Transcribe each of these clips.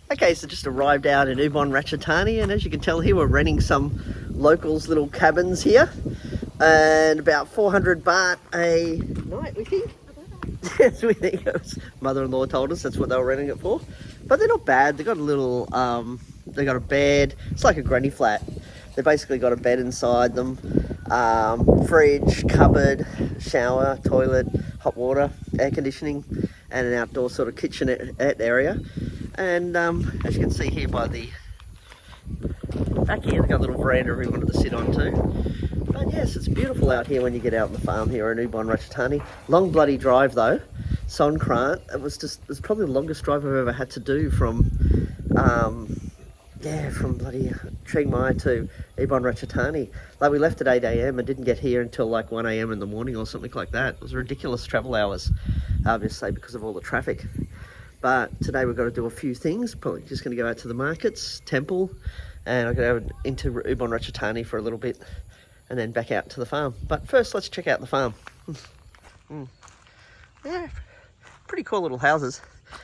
Okay, so just arrived out in Ubon Ratchathani, and as you can tell here, we're renting some locals' little cabins here, and about 400 baht a night, we think. Yes, we think it was mother-in-law told us that's what they were renting it for. But they're not bad. They got a little, they got a bed. It's like a granny flat. They basically got a bed inside them, fridge, cupboard, shower, toilet, hot water, air conditioning, and an outdoor sort of kitchenette area. And as you can see here by the back here, they've got a little veranda we wanted to sit on too. But yes, it's beautiful out here when you get out on the farm here in Ubon Ratchathani. Long bloody drive though. Songkran, it was probably the longest drive I've ever had to do from from bloody Chiang Mai to Ubon Ratchathani. Like, we left at 8 AM and didn't get here until like 1 AM in the morning or something like that. It was ridiculous travel hours, obviously because of all the traffic. But today we've got to do a few things. Probably just going to go out to the markets, temple, and I'm going to go into Ubon Ratchathani for a little bit and then back out to the farm. But first, let's check out the farm. Yeah, pretty cool little houses.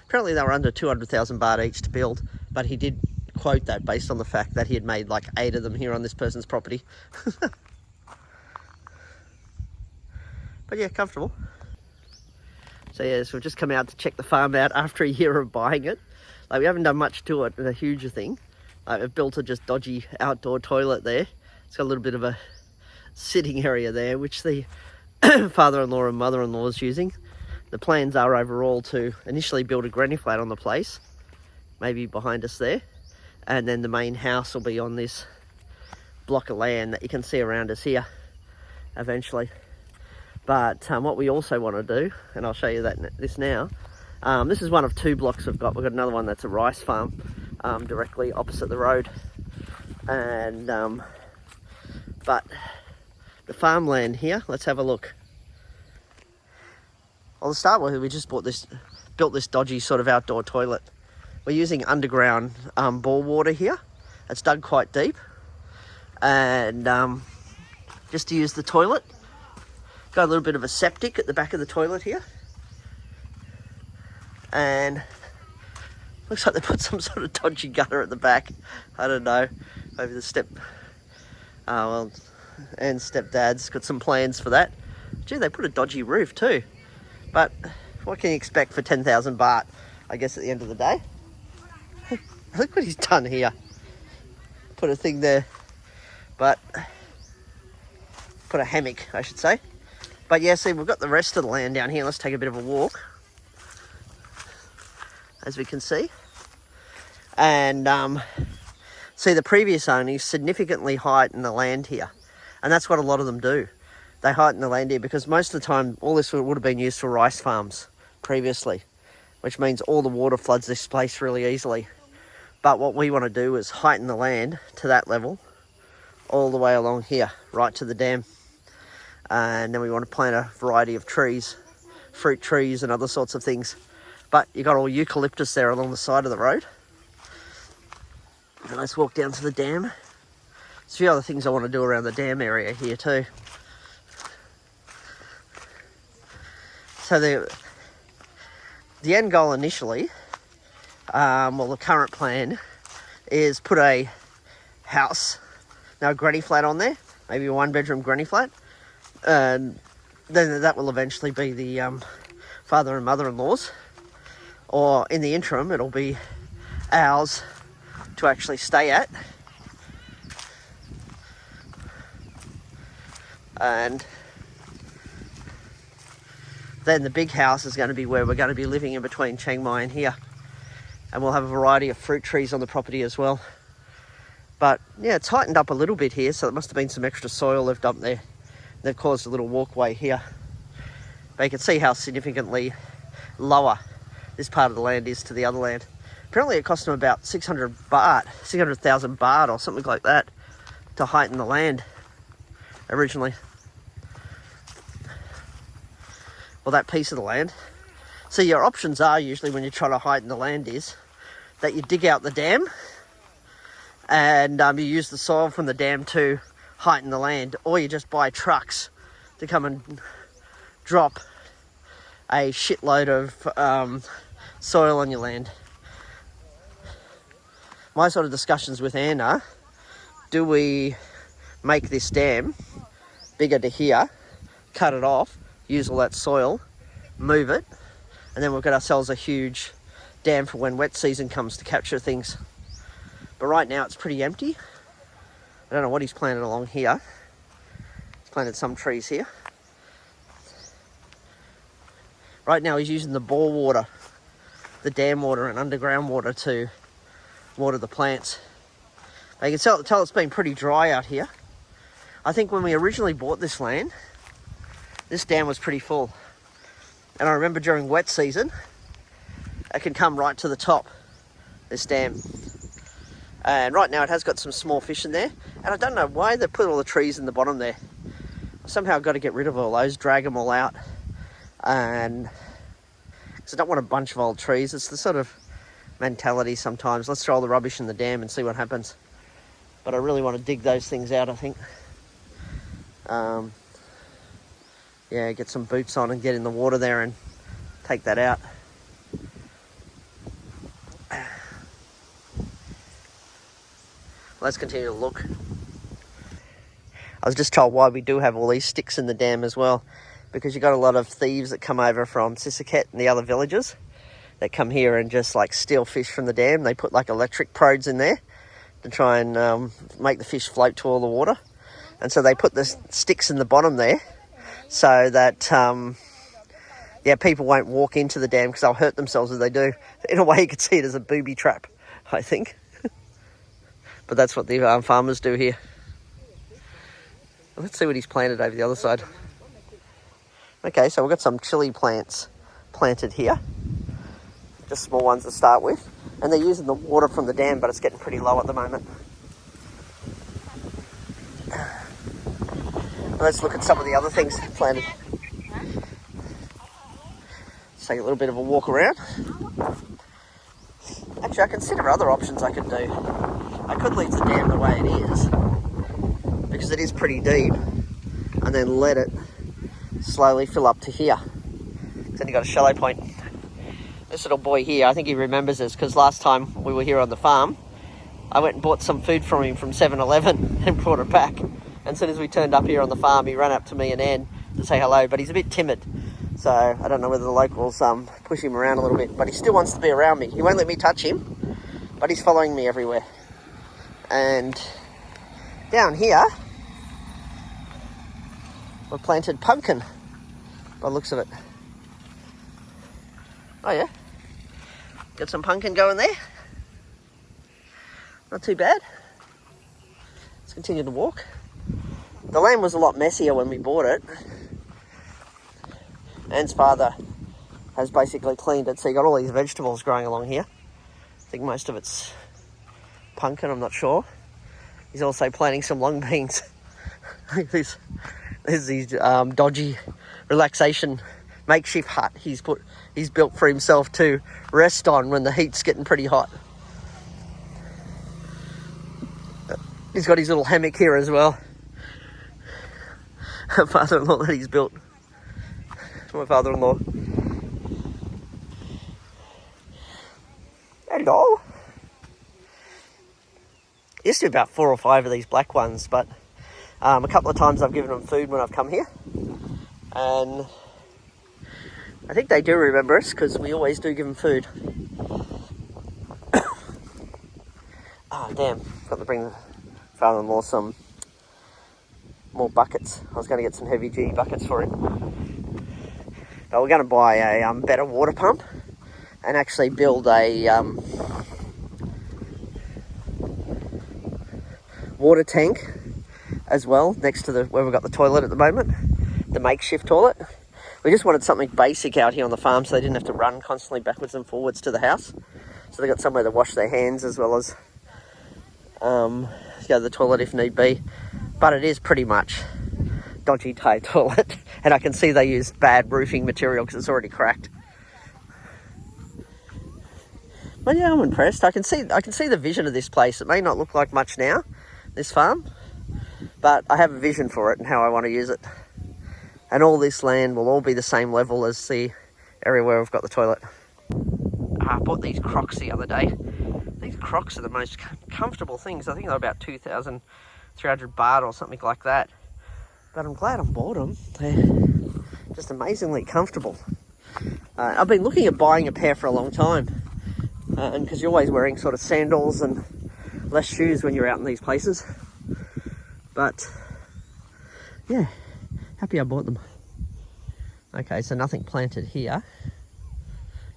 Apparently they were under 200,000 baht each to build, but he did quote that based on the fact that he had made like 8 of them here on this person's property. But yeah, comfortable. So yeah, so we've just come out to check the farm out after a year of buying it. Like, we haven't done much to it, a huge thing. We've built a just dodgy outdoor toilet there. It's got a little bit of a sitting area there, which the father-in-law and mother-in-law is using. The plans are overall to initially build a granny flat on the place, maybe behind us there, and then the main house will be on this block of land that you can see around us here eventually. But what we also want to do, and I'll show you this now, this is one of 2 blocks we've got. We've got another one that's a rice farm directly opposite the road. And but the farmland here, let's have a look. Well, to start with, we just built this dodgy sort of outdoor toilet. We're using underground bore water here. It's dug quite deep, and just to use the toilet. Got a little bit of a septic at the back of the toilet here, and looks like they put some sort of dodgy gutter at the back. I don't know, maybe the and stepdad's got some plans for that. Gee, they put a dodgy roof too, but what can you expect for 10,000 baht, I guess, at the end of the day? Look what he's done here. Put a thing there, but put a hammock, I should say. But yeah, see, we've got the rest of the land down here. Let's take a bit of a walk, as we can see. And see, the previous owners significantly heightened the land here. And that's what a lot of them do. They heighten the land here because most of the time, all this would have been used for rice farms previously, which means all the water floods this place really easily. But what we want to do is heighten the land to that level, all the way along here, right to the dam. And then we want to plant a variety of trees, fruit trees and other sorts of things. But you got all eucalyptus there along the side of the road. And let's walk down to the dam. There's a few other things I want to do around the dam area here too. So the end goal initially, the current plan is put a house, a granny flat on there, maybe a 1-bedroom granny flat. And then that will eventually be the father and mother-in-law's, or in the interim it'll be ours to actually stay at. And then the big house is going to be where we're going to be living in between Chiang Mai and here, and we'll have a variety of fruit trees on the property as well. But yeah, it's tightened up a little bit here, so there must have been some extra soil left up there. They've caused a little walkway here, but you can see how significantly lower this part of the land is to the other land. Apparently it cost them about 600,000 baht or something like that to heighten the land originally. Well, that piece of the land. So your options are usually when you're trying to heighten the land is that you dig out the dam and you use the soil from the dam to heighten the land, or you just buy trucks to come and drop a shitload of soil on your land. my sort of discussions with Anna, do we make this dam bigger to here, cut it off, use all that soil, move it, and then we've got ourselves a huge dam for when wet season comes to capture things. But right now it's pretty empty. I don't know what he's planted along here. He's planted some trees here. Right now he's using the bore water, the dam water and underground water to water the plants. But you can tell it's been pretty dry out here. I think when we originally bought this land, this dam was pretty full. And I remember during wet season, it can come right to the top, this dam. And right now it has got some small fish in there. And I don't know why they put all the trees in the bottom there. Somehow I've got to get rid of all those, drag them all out. And because I don't want a bunch of old trees. It's the sort of mentality sometimes. Let's throw all the rubbish in the dam and see what happens. But I really want to dig those things out, I think. Yeah, get some boots on and get in the water there and take that out. Let's continue to look. I was just told why we do have all these sticks in the dam as well, because you've got a lot of thieves that come over from Sissaket and the other villages that come here and just like steal fish from the dam. They put like electric prods in there to try and make the fish float to all the water. And so they put the sticks in the bottom there so that, yeah, people won't walk into the dam because they'll hurt themselves if they do. In a way, you could see it as a booby trap, I think. But that's what the farmers do here. Let's see what he's planted over the other side. Okay, so we've got some chili plants planted here. Just small ones to start with. And they're using the water from the dam, but it's getting pretty low at the moment. Let's look at some of the other things planted. Let's take a little bit of a walk around. Actually, I consider other options I could do. I could leave the dam the way it is, because it is pretty deep, and then let it slowly fill up to here. Then you got a shallow point. This little boy here, I think he remembers this, because last time we were here on the farm, I went and bought some food from him from 7-Eleven and brought it back. And as soon as we turned up here on the farm, he ran up to me and Anne to say hello, but he's a bit timid. So I don't know whether the locals push him around a little bit, but he still wants to be around me. He won't let me touch him, but he's following me everywhere. And down here, we've planted pumpkin by the looks of it. Oh yeah, got some pumpkin going there. Not too bad. Let's continue to walk. The land was a lot messier when we bought it. Anne's father has basically cleaned it, so you got all these vegetables growing along here. I think most of it's pumpkin, I'm not sure. He's also planting some long beans. There's these dodgy relaxation makeshift hut he's built for himself to rest on when the heat's getting pretty hot. He's got his little hammock here as well. Father-in-law that he's built. My father-in-law. Hello. Used to be about 4 or 5 of these black ones, but a couple of times I've given them food when I've come here. And I think they do remember us because we always do give them food. Oh, damn. Got to bring the father-in-law some more buckets. I was going to get some heavy duty buckets for him. But we're going to buy a better water pump and actually build a water tank as well next to where we've got the toilet at the moment, the makeshift toilet. We just wanted something basic out here on the farm so they didn't have to run constantly backwards and forwards to the house. So they got somewhere to wash their hands as well as go to the toilet if need be. But it is pretty much dodgy toilet, and I can see they used bad roofing material because it's already cracked. But yeah, I'm impressed. I can see the vision of this place. It may not look like much now, this farm, but I have a vision for it and how I want to use it. And all this land will all be the same level as the area where we've got the toilet. I bought these Crocs the other day. These Crocs are the most comfortable things. I think they're about 2,300 baht or something like that. But I'm glad I bought them. They're just amazingly comfortable. I've been looking at buying a pair for a long time. And because you're always wearing sort of sandals and less shoes when you're out in these places. But yeah, happy I bought them. Okay, so nothing planted here.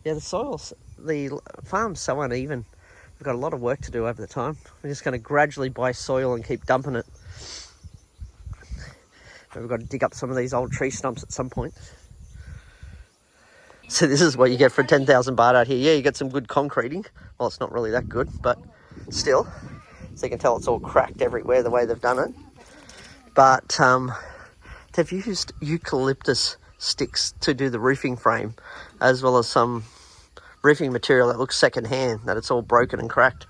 Yeah, the farm's so uneven. We've got a lot of work to do over the time. We're just going to gradually buy soil and keep dumping it. But we've got to dig up some of these old tree stumps at some point. So this is what you get for 10,000 baht out here. Yeah, you get some good concreting. Well, it's not really that good, but still. So you can tell it's all cracked everywhere the way they've done it. But they've used eucalyptus sticks to do the roofing frame, as well as some roofing material that looks second-hand, that it's all broken and cracked.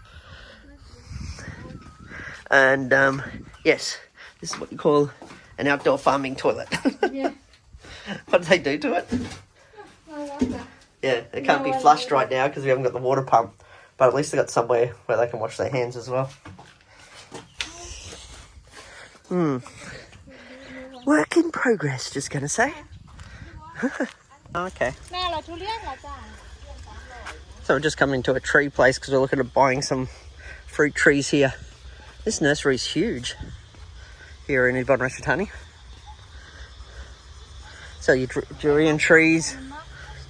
And yes, this is what you call an outdoor farming toilet. Yeah. What do they do to it? Yeah, it can't be flushed right now because we haven't got the water pump, but at least they've got somewhere where they can wash their hands as well. Work in progress, just gonna say. Okay. So we're just coming to a tree place because we're looking at buying some fruit trees here. This nursery is huge here in Ubon Ratchathani. So your durian trees,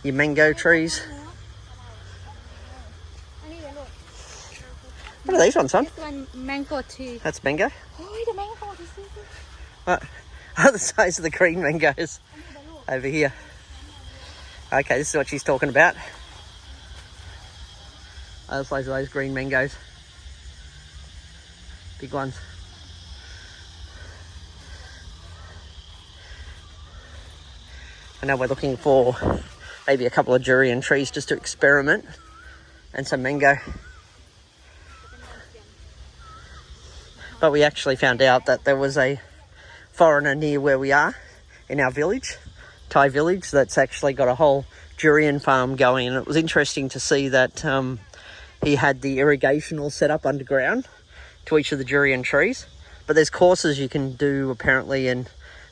your mango trees. What are these ones, son? This one, mango tree. That's mango? Oh, the mango. This is What? Oh, the size of the green mangoes over here. Okay, this is what she's talking about. Oh, the size of those green mangoes. Big ones. I know we're looking for maybe a couple of durian trees just to experiment, and some mango. But we actually found out that there was a foreigner near where we are in our village, Thai village, that's actually got a whole durian farm going. And it was interesting to see that he had the irrigation all set up underground to each of the durian trees. But there's courses you can do apparently in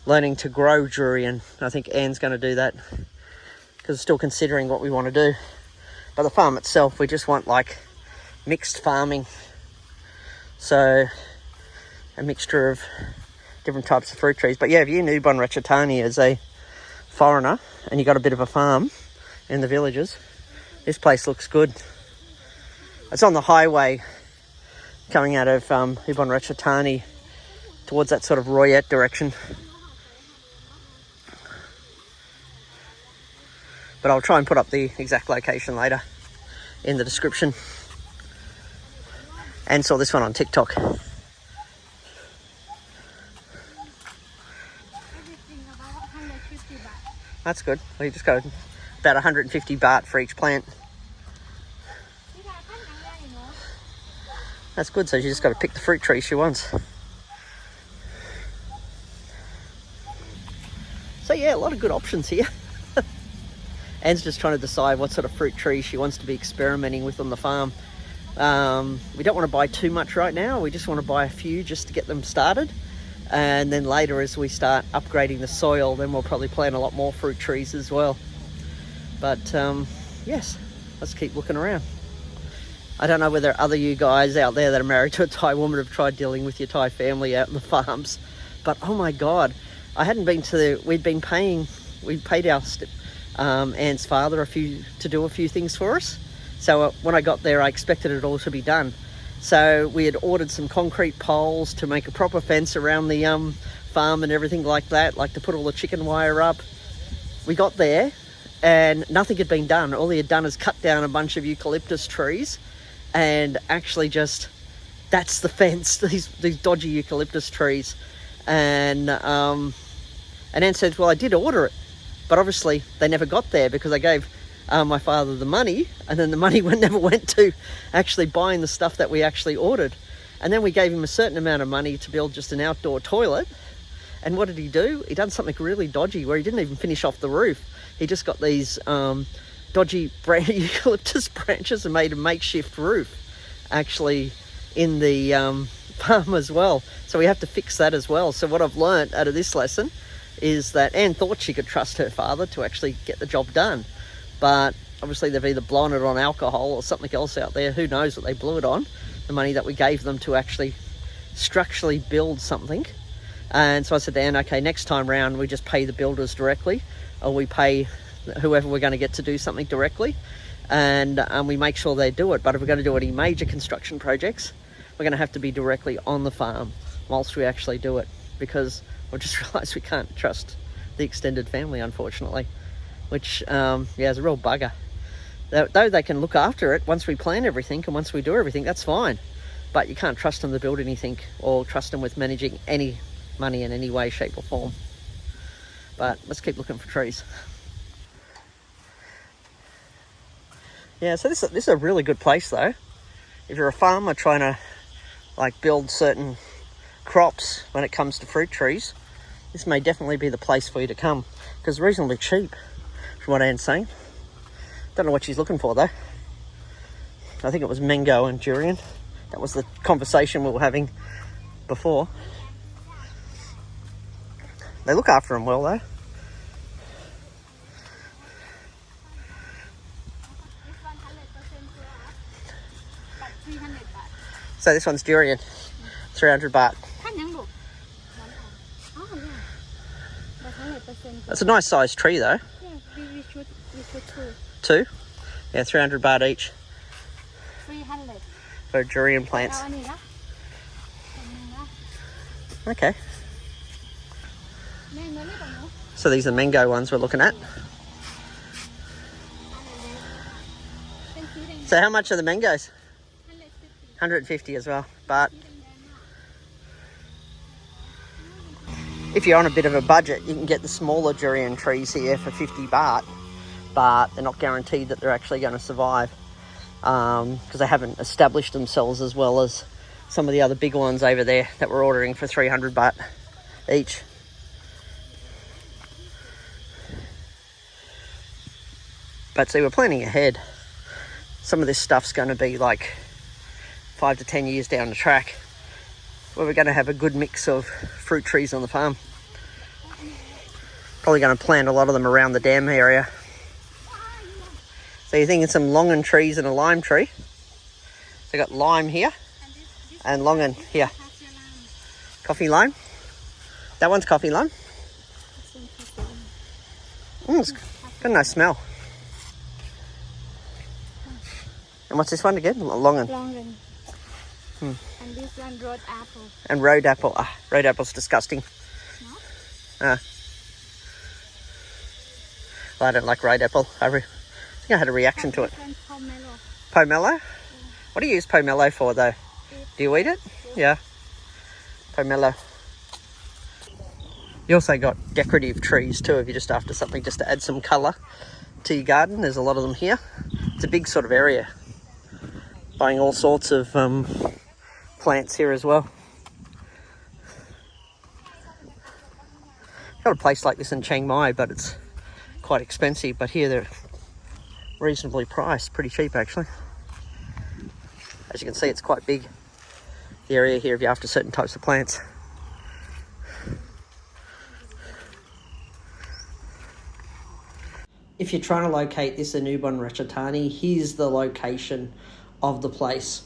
learning to grow durian. I think Anne's going to do that because we're still considering what we want to do. But the farm itself, we just want like mixed farming. So a mixture of different types of fruit trees. But yeah, if you're in Ubon Ratchathani as a foreigner and you got a bit of a farm in the villages, this place looks good. It's on the highway coming out of Ubon Ratchathani towards that sort of Royette direction. But I'll try and put up the exact location later in the description. And saw this one on TikTok. That's good. Well, you just got about 150 baht for each plant. That's good, so she just got to pick the fruit tree she wants. So yeah, a lot of good options here. Anne's just trying to decide what sort of fruit tree she wants to be experimenting with on the farm. We don't want to buy too much right now. We just want to buy a few just to get them started. And then later, as we start upgrading the soil, then we'll probably plant a lot more fruit trees as well. But yes, let's keep looking around. I don't know whether other you guys out there that are married to a Thai woman have tried dealing with your Thai family out in the farms. But oh my God, I hadn't been to we paid our Anne's father to do a few things for us. So when I got there, I expected it all to be done. So we had ordered some concrete poles to make a proper fence around the farm and everything like that, like to put all the chicken wire up. We got there and nothing had been done. All he had done is cut down a bunch of eucalyptus trees and actually just, that's the fence, these dodgy eucalyptus trees. And Anne said, well, I did order it, but obviously they never got there because I gave my father the money, and then the money never went to actually buying the stuff that we actually ordered. And then we gave him a certain amount of money to build just an outdoor toilet. And what did he do? He done something really dodgy where he didn't even finish off the roof. He just got these dodgy eucalyptus branches and made a makeshift roof. actually in the farm as well. So we have to fix that as well. So what I've learnt out of this lesson is that Anne thought she could trust her father to actually get the job done. But obviously they've either blown it on alcohol or something else out there. Who knows what they blew it on. The money that we gave them to actually structurally build something. And so I said to Anne, okay, next time round we just pay the builders directly, or we pay whoever we're going to get to do something directly, and we make sure they do it. But if we're going to do any major construction projects, we're going to have to be directly on the farm whilst we actually do it, because we've just realised we can't trust the extended family, unfortunately, which is a real bugger. Though they can look after it once we plan everything and once we do everything, that's fine, but you can't trust them to build anything or trust them with managing any money in any way, shape or form. But let's keep looking for trees. Yeah, so this is a really good place though. If you're a farmer trying to like build certain crops when it comes to fruit trees, this may definitely be the place for you to come, because it's reasonably cheap from what Anne's saying. Don't know what she's looking for though. I think it was mango and durian. That was the conversation we were having before. They look after them well though. So this one's durian, 300 baht. That's a nice sized tree though. Yeah, we should Two? Yeah, 300 baht each 300. for durian plants. Okay. So these are mango ones we're looking at. So how much are the mangoes? 150 as well, but if you're on a bit of a budget, you can get the smaller durian trees here for 50 baht, but they're not guaranteed that they're actually going to survive, because they haven't established themselves as well as some of the other big ones over there that we're ordering for 300 baht each. But see, we're planning ahead. Some of this stuff's going to be like 5 to 10 years down the track, where we're going to have a good mix of fruit trees on the farm. Probably going to plant a lot of them around the dam area. So you're thinking some longan trees and a lime tree. So you've got lime here and longan here. Coffee lime. That one's coffee lime. It's got a nice smell. And what's this one again? Longan. Longan. And this one road apple. And road apple. Road apple's disgusting. No? Well, I don't like road apple. I think I had a reaction to it. Pomelo. Pomelo? Yeah. What do you use pomelo for though? Do you eat it? Yeah. Pomelo. You also got decorative trees too, if you're just after something just to add some colour to your garden. There's a lot of them here. It's a big sort of area. Buying all sorts of plants here as well. Got a place like this in Chiang Mai, but it's quite expensive. But here they're reasonably priced, pretty cheap actually. As you can see, it's quite big, the area here, if you're after certain types of plants. If you're trying to locate this in Ubon Ratchathani, here's the location of the place.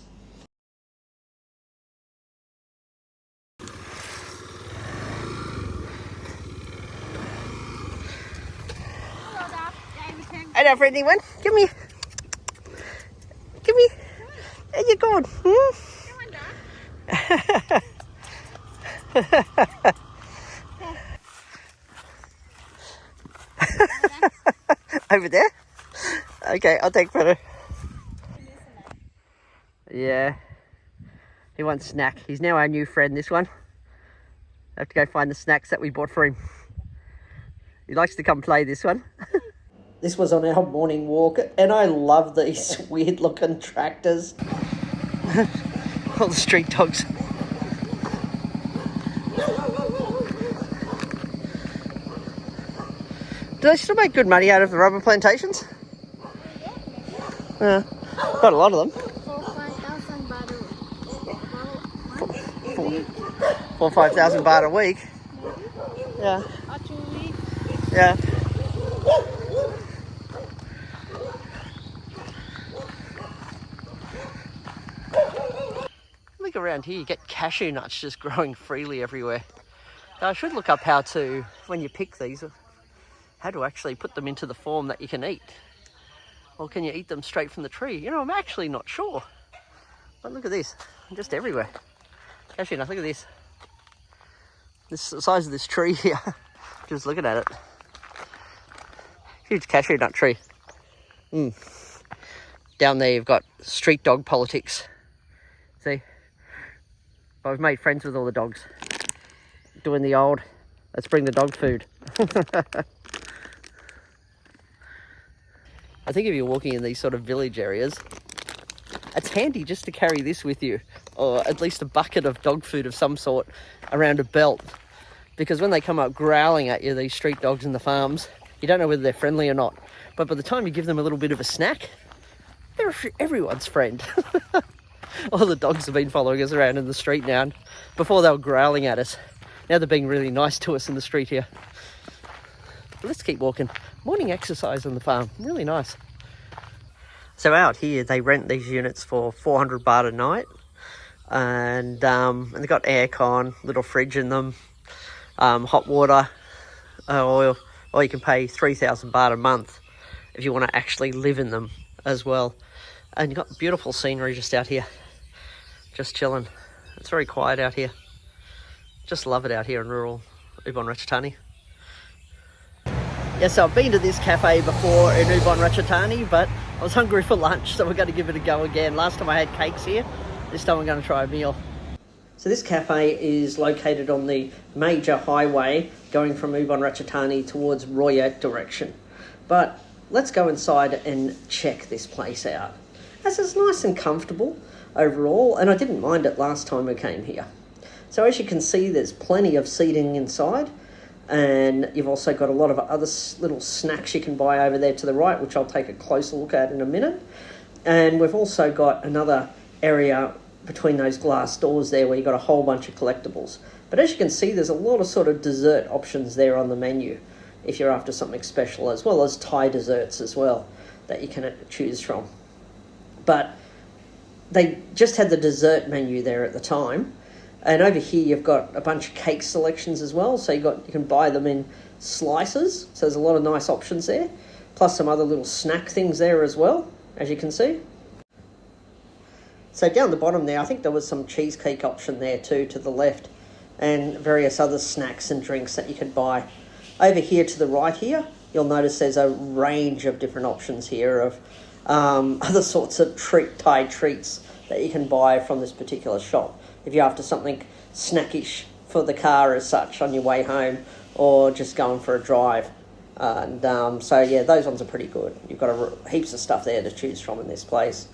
Hey there, friendly one. Come here. Come here. There you going? Over there? Okay, I'll take photo. Yeah. He wants snack. He's now our new friend, this one. I have to go find the snacks that we bought for him. He likes to come play, this one. This was on our morning walk, and I love these weird looking tractors. All the street dogs. Do they still make good money out of the rubber plantations? Yeah, quite a lot of them. 4,000 5,000 baht maybe 4 or 5,000 baht a week. Yeah. or 2 weeks. Yeah. Look around here, you get cashew nuts just growing freely everywhere. Now, I should look up how to, when you pick these, how to actually put them into the form that you can eat. Or can you eat them straight from the tree? You know, I'm actually not sure. But look at this, just everywhere. Cashew nuts, look at this. This is the size of this tree here. Just looking at it. Huge cashew nut tree. Down there you've got street dog politics. See? I've made friends with all the dogs. Doing the old, let's bring the dog food. I think if you're walking in these sort of village areas, it's handy just to carry this with you, or at least a bucket of dog food of some sort around a belt. Because when they come up growling at you, these street dogs in the farms, you don't know whether they're friendly or not. But by the time you give them a little bit of a snack, they're everyone's friend. All the dogs have been following us around in the street now. And before they were growling at us. Now they're being really nice to us in the street here. But let's keep walking. Morning exercise on the farm, really nice. So out here, they rent these units for 400 baht a night. And they've got aircon, little fridge in them, hot water, oil. Or you can pay 3,000 baht a month if you want to actually live in them as well. And you've got beautiful scenery just out here. Just chilling. It's very quiet out here. Just love it out here in rural Ubon Ratchathani. Yeah, so I've been to this cafe before in Ubon Ratchathani, but I was hungry for lunch, so we're going to give it a go again. Last time I had cakes here, this time I'm going to try a meal. So this cafe is located on the major highway going from Ubon Ratchathani towards Royak direction. But let's go inside and check this place out. As it's nice and comfortable overall, and I didn't mind it last time we came here. So as you can see, there's plenty of seating inside, and you've also got a lot of other little snacks you can buy over there to the right, which I'll take a closer look at in a minute. And we've also got another area between those glass doors there where you've got a whole bunch of collectibles. But as you can see, there's a lot of sort of dessert options there on the menu if you're after something special, as well as Thai desserts as well that you can choose from. But they just had the dessert menu there at the time. And over here you've got a bunch of cake selections as well. So you can buy them in slices. So there's a lot of nice options there. Plus some other little snack things there as well, as you can see. So down the bottom there, I think there was some cheesecake option there too to the left. And various other snacks and drinks that you could buy. Over here to the right here, you'll notice there's a range of different options here of other sorts of Thai treats that you can buy from this particular shop. If you're after something snackish for the car as such on your way home, or just going for a drive. And so yeah, those ones are pretty good. You've got heaps of stuff there to choose from in this place.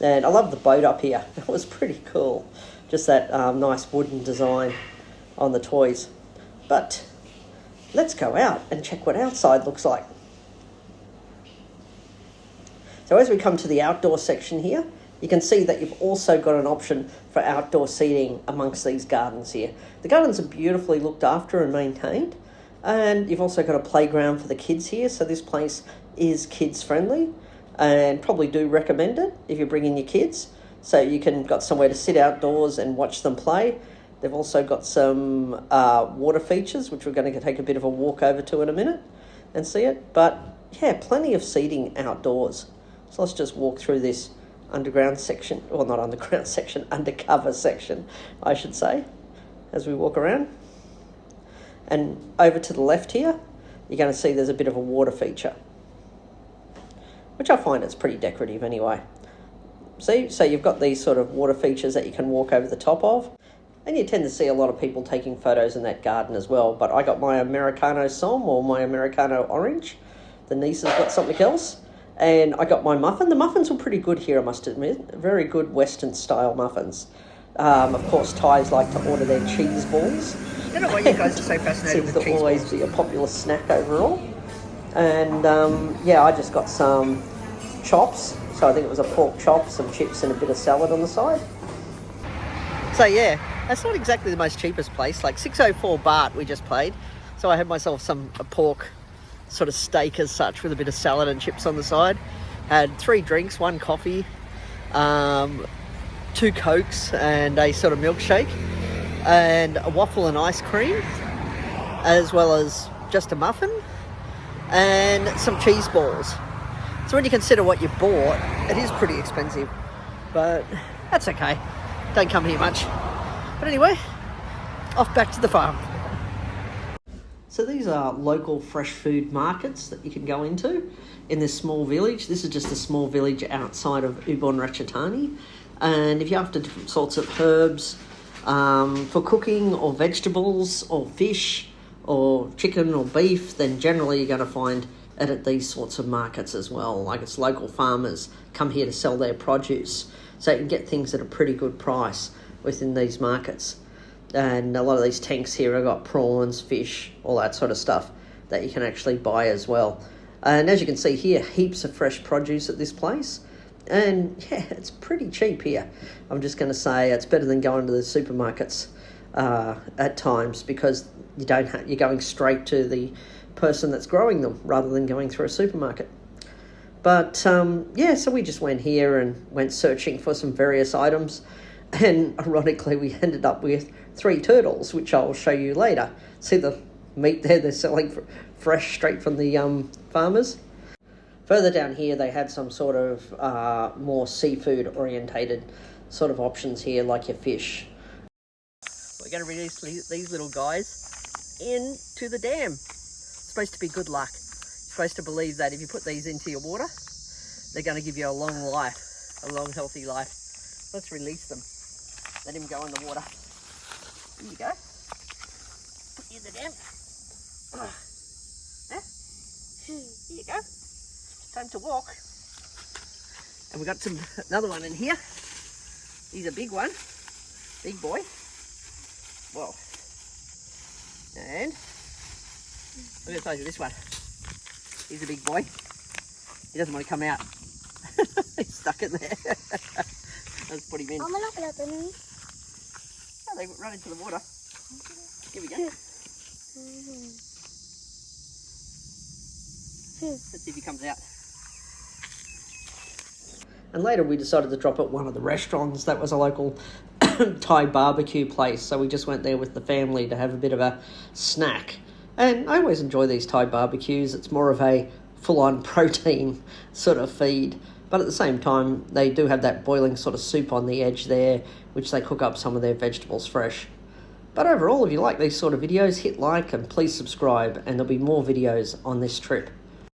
And I love the boat up here. It was pretty cool. Just that nice wooden design on the toys. But let's go out and check what outside looks like. So as we come to the outdoor section here, you can see that you've also got an option for outdoor seating amongst these gardens here. The gardens are beautifully looked after and maintained. And you've also got a playground for the kids here. So this place is kids friendly, and probably do recommend it if you're bringing your kids. So you got somewhere to sit outdoors and watch them play. They've also got some water features, which we're going to take a bit of a walk over to in a minute and see it. But yeah, plenty of seating outdoors. So let's just walk through this underground section, well, not underground section, undercover section, I should say, as we walk around. And over to the left here, you're going to see there's a bit of a water feature, which I find it's pretty decorative anyway. See, so you've got these sort of water features that you can walk over the top of, and you tend to see a lot of people taking photos in that garden as well. But I got my Americano Som, or my Americano Orange. The niece has got something else. And I got my muffin. The muffins were pretty good here, I must admit. Very good Western-style muffins. Of course, Thais like to order their cheese balls. I don't know why you guys are so fascinated with cheese balls. Seems to always be a popular snack overall. And, yeah, I just got some chops. So I think it was a pork chop, some chips and a bit of salad on the side. So, yeah, That's not exactly the most cheapest place. Like 604 baht we just paid. So I had myself a pork sort of steak as such with a bit of salad and chips on the side. Had 3 drinks, 1 coffee, 2 Cokes and a sort of milkshake, and a waffle and ice cream, as well as just a muffin and some cheese balls. So when you consider what you bought, it is pretty expensive, but that's okay. Don't come here much. But anyway, off back to the farm. So these are local fresh food markets that you can go into in this small village. This is just a small village outside of Ubon Ratchathani. And if you're after different sorts of herbs for cooking, or vegetables, or fish, or chicken, or beef, then generally you're going to find it at these sorts of markets as well. Like, it's local farmers come here to sell their produce. So you can get things at a pretty good price within these markets. And a lot of these tanks here have got prawns, fish, all that sort of stuff that you can actually buy as well. And as you can see here, heaps of fresh produce at this place. And yeah, it's pretty cheap here. I'm just going to say it's better than going to the supermarkets at times, because you're going straight to the person that's growing them rather than going through a supermarket. But yeah, so we just went here and went searching for some various items. And ironically, we ended up with 3 turtles, which I'll show you later. See the meat there they're selling fresh straight from the farmers. Further down here, they had some sort of more seafood orientated sort of options here, like your fish. We're going to release these little guys into the dam. It's supposed to be good luck. You're supposed to believe that if you put these into your water, they're going to give you a long life, a long healthy life. Let's release them. Let him go in the water. Here you go. Put you in the dam. Here you go. Time to walk. And we've got another one in here. He's a big one. Big boy. Whoa. And look at the size of this one. He's a big boy. He doesn't want to come out. He's stuck in there. Let's put him in. Oh, they run into the water. Here we go. Let's see if he comes out. And later we decided to drop at one of the restaurants that was a local Thai barbecue place. So we just went there with the family to have a bit of a snack. And I always enjoy these Thai barbecues. It's more of a full-on protein sort of feed. But at the same time, they do have that boiling sort of soup on the edge there, which they cook up some of their vegetables fresh. But overall, if you like these sort of videos, hit like and please subscribe, and there'll be more videos on this trip.